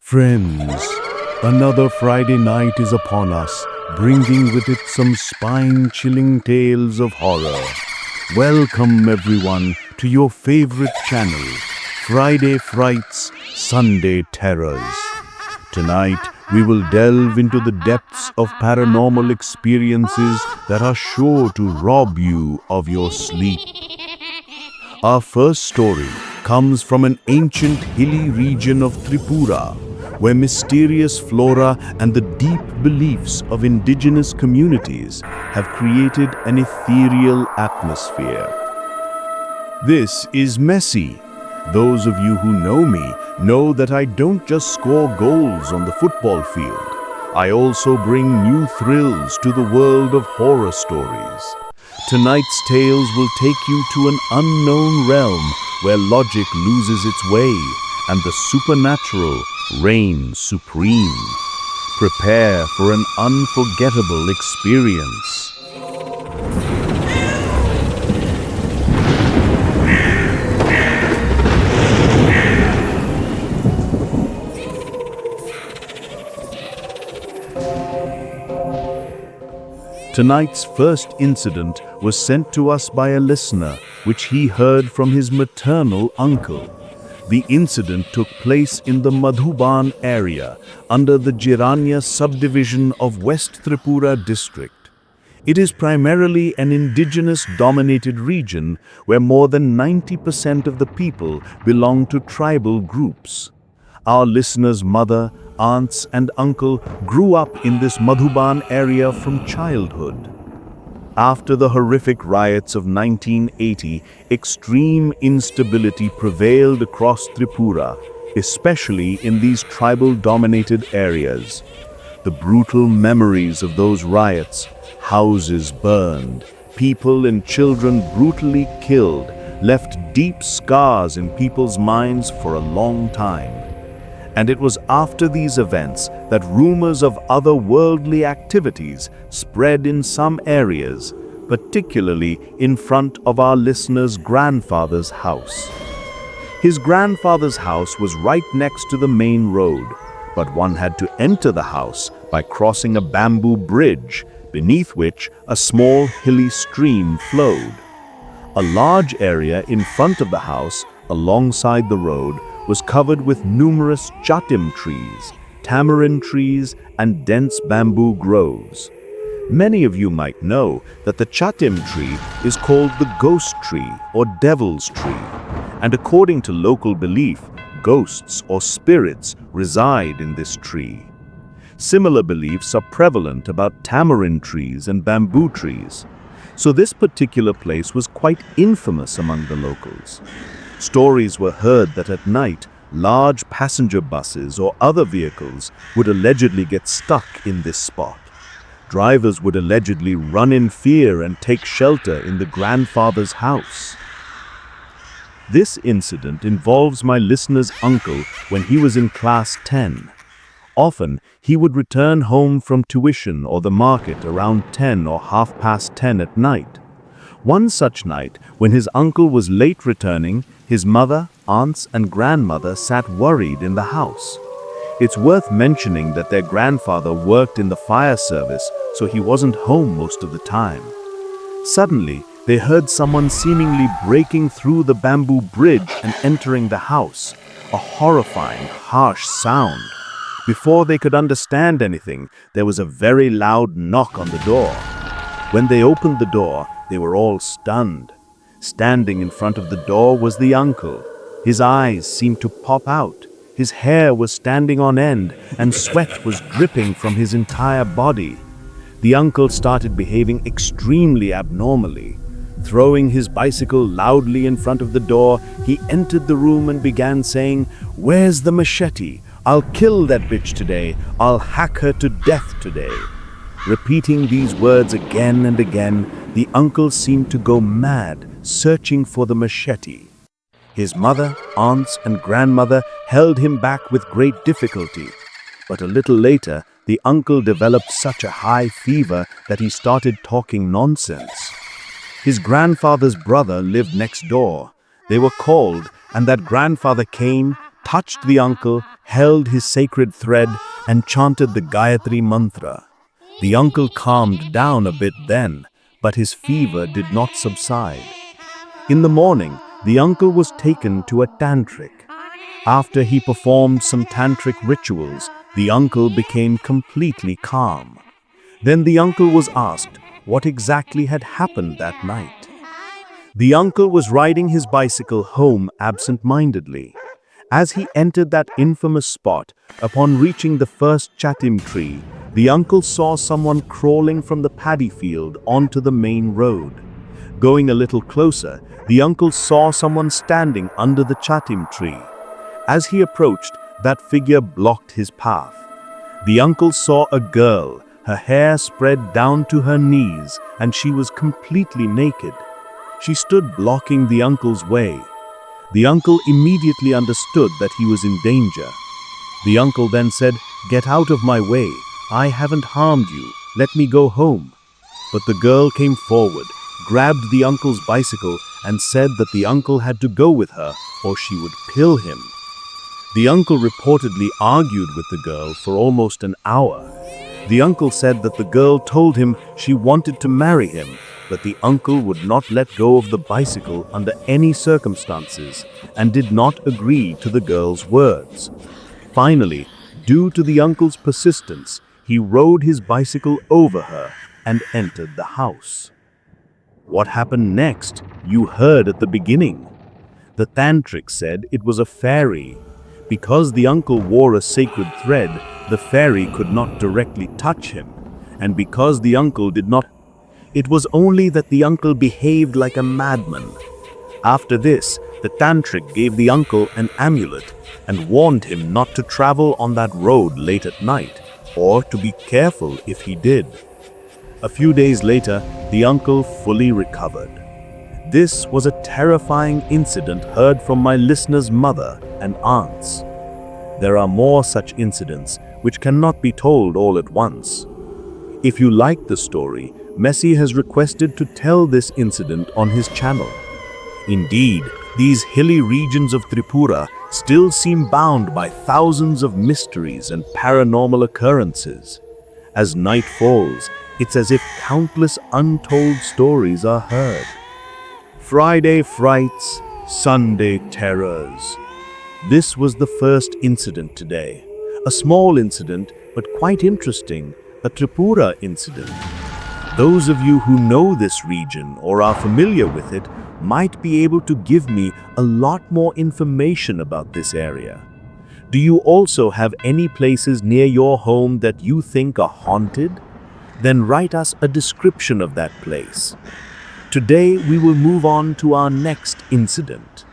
Friends, another Friday night is upon us, bringing with it some spine-chilling tales of horror. Welcome everyone to your favorite channel, Friday Frights, Sunday Terrors. Tonight, we will delve into the depths of paranormal experiences that are sure to rob you of your sleep. Our first story comes from an ancient hilly region of Tripura, where mysterious flora and the deep beliefs of indigenous communities have created an ethereal atmosphere. This is Messi. Those of you who know me know that I don't just score goals on the football field. I also bring new thrills to the world of horror stories. Tonight's tales will take you to an unknown realm where logic loses its way and the supernatural reigns supreme. Prepare for an unforgettable experience. Tonight's first incident was sent to us by a listener, which he heard from his maternal uncle. The incident took place in the Madhuban area, under the Jiranya subdivision of West Tripura district. It is primarily an indigenous-dominated region where more than 90% of the people belong to tribal groups. Our listener's mother, aunts and uncle grew up in this Madhuban area from childhood. After the horrific riots of 1980, extreme instability prevailed across Tripura, especially in these tribal-dominated areas. The brutal memories of those riots, houses burned, people and children brutally killed, left deep scars in people's minds for a long time. And it was after these events that rumors of otherworldly activities spread in some areas, particularly in front of our listener's grandfather's house. His grandfather's house was right next to the main road, but one had to enter the house by crossing a bamboo bridge, beneath which a small hilly stream flowed. A large area in front of the house, alongside the road, was covered with numerous chatim trees, tamarind trees, and dense bamboo groves. Many of you might know that the chatim tree is called the ghost tree or devil's tree, and according to local belief, ghosts or spirits reside in this tree. Similar beliefs are prevalent about tamarind trees and bamboo trees, so this particular place was quite infamous among the locals. Stories were heard that at night, large passenger buses or other vehicles would allegedly get stuck in this spot. Drivers would allegedly run in fear and take shelter in the grandfather's house. This incident involves my listener's uncle when he was in class 10. Often, he would return home from tuition or the market around 10 or 10:30 at night. One such night, when his uncle was late returning, his mother, aunts, and grandmother sat worried in the house. It's worth mentioning that their grandfather worked in the fire service, so he wasn't home most of the time. Suddenly, they heard someone seemingly breaking through the bamboo bridge and entering the house, a horrifying, harsh sound. Before they could understand anything, there was a very loud knock on the door. When they opened the door, they were all stunned. Standing in front of the door was the uncle. His eyes seemed to pop out. His hair was standing on end, and sweat was dripping from his entire body. The uncle started behaving extremely abnormally. Throwing his bicycle loudly in front of the door, he entered the room and began saying, "Where's the machete? I'll kill that bitch today. I'll hack her to death today." Repeating these words again and again, the uncle seemed to go mad, searching for the machete. His mother, aunts, and grandmother held him back with great difficulty. But a little later, the uncle developed such a high fever that he started talking nonsense. His grandfather's brother lived next door. They were called, and that grandfather came, touched the uncle, held his sacred thread, and chanted the Gayatri mantra. The uncle calmed down a bit then, but his fever did not subside. In the morning, the uncle was taken to a tantric. After he performed some tantric rituals, the uncle became completely calm. Then the uncle was asked what exactly had happened that night. The uncle was riding his bicycle home absent-mindedly. As he entered that infamous spot, upon reaching the first chatim tree, the uncle saw someone crawling from the paddy field onto the main road. Going a little closer, the uncle saw someone standing under the chatim tree. As he approached, that figure blocked his path. The uncle saw a girl, her hair spread down to her knees, and she was completely naked. She stood blocking the uncle's way. The uncle immediately understood that he was in danger. The uncle then said, "Get out of my way. I haven't harmed you. Let me go home." But the girl came forward, grabbed the uncle's bicycle, and said that the uncle had to go with her or she would kill him. The uncle reportedly argued with the girl for almost an hour. The uncle said that the girl told him she wanted to marry him, but the uncle would not let go of the bicycle under any circumstances and did not agree to the girl's words. Finally, due to the uncle's persistence, he rode his bicycle over her and entered the house. What happened next, you heard at the beginning. The tantric said it was a fairy. Because the uncle wore a sacred thread, the fairy could not directly touch him, and because the uncle did not, it was only that the uncle behaved like a madman. After this, the tantric gave the uncle an amulet and warned him not to travel on that road late at night, or to be careful if he did. A few days later, the uncle fully recovered. This was a terrifying incident heard from my listener's mother and aunts. There are more such incidents which cannot be told all at once. If you like the story, Messi has requested to tell this incident on his channel. Indeed, these hilly regions of Tripura still seem bound by thousands of mysteries and paranormal occurrences. As night falls, it's as if countless untold stories are heard. Friday frights, Sunday terrors. This was the first incident today. A small incident, but quite interesting, a Tripura incident. Those of you who know this region or are familiar with it might be able to give me a lot more information about this area. Do you also have any places near your home that you think are haunted? Then write us a description of that place. Today we will move on to our next incident.